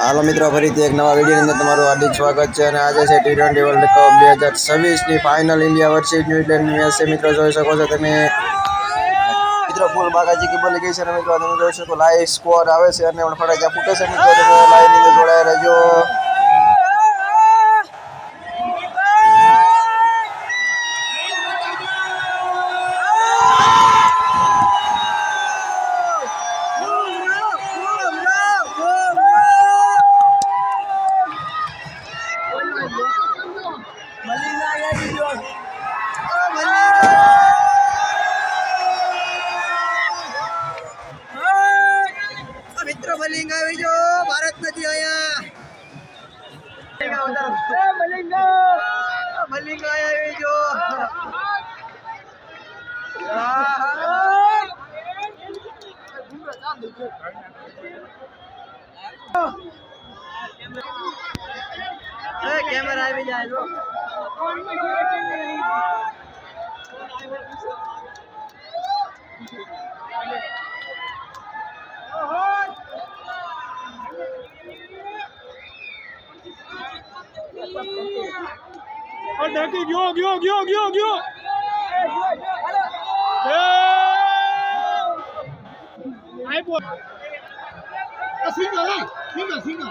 હાલો મિત્રો, ફરીથી એક નવા વિડીયોની અંદર તમારું હાર્દિક સ્વાગત છે. અને આજે છે T20 વર્લ્ડ કપ 2026ની ફાઇનલ ઇન્ડિયા વર્સિસ ન્યુઝીલેન્ડની મેચ છે. મિત્રો જોઈ શકો છો તમે, મિત્રો ફૂલ બાકાજી કી બોલી ગઈ છે. અને મિત્રો તમે જોઈ શકો લાઈવ સ્કોર આવે છે અને પણ ફટાક્યા ફૂટે છે. મિત્રો તમે લાઈવ ની અંદર જોડાયા રહેજો. મિત્રો મલિંગ આવી જો, ભારત નથી આયા. મલિંગ આવી જો. કેમેરા આવી જાય જો. Daqui, Gyo. Aí, pô. Singa lá. Singa.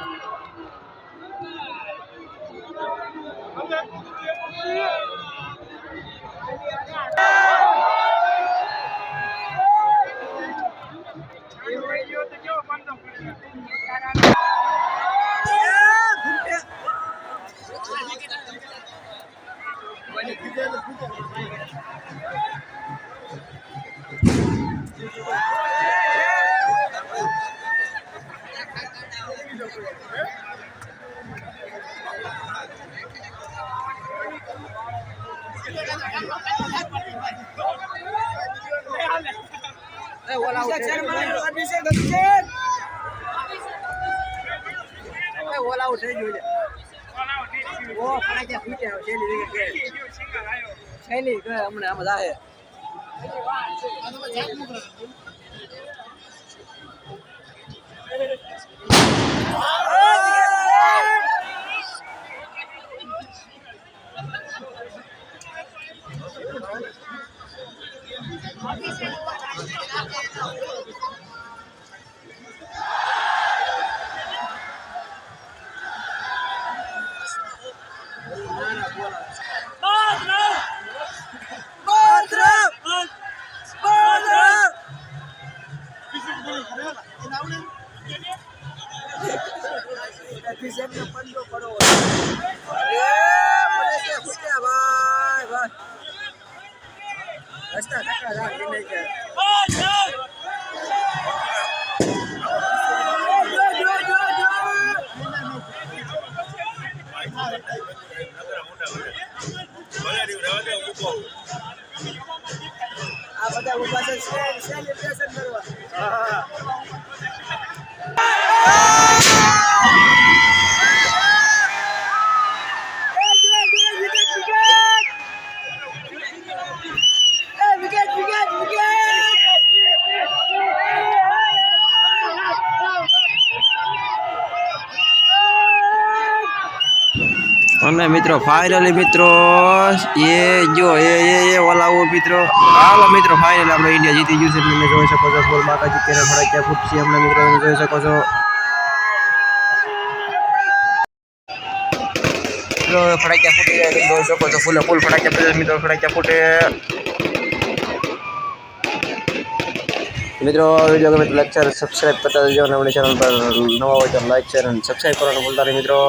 આ બધા ઉભા છે સેલિબ્રેશન કરવા. અને મિત્રો ફાઇનલી મિત્રો ઓલાવો મિત્રો, હાલો મિત્રો ફાઇનલ આપણે ઇન્ડિયા જીતી ગયું છે. તમે જોઈ શકો છો ગોલ બાકાજી કેરે ફટાક્યા ફૂટશે હમણાં મિત્રો, તમે જોઈ શકો છો. મિત્રો ફટાક્યા ફૂટી જાય, તમે જોઈ શકો છો ફૂલ ફટાક્યા ફૂટે મિત્રો, ફટાક્યા ફૂટે. મિત્રો વિડીયો ગમે તો લાઈક શેર સબસ્ક્રાઈબ કરતા જજો અને આપણી ચેનલ પર નવા હોય તો લાઈક શેર અને સબસ્ક્રાઈબ કરવાનું ભૂલતા નહીં મિત્રો.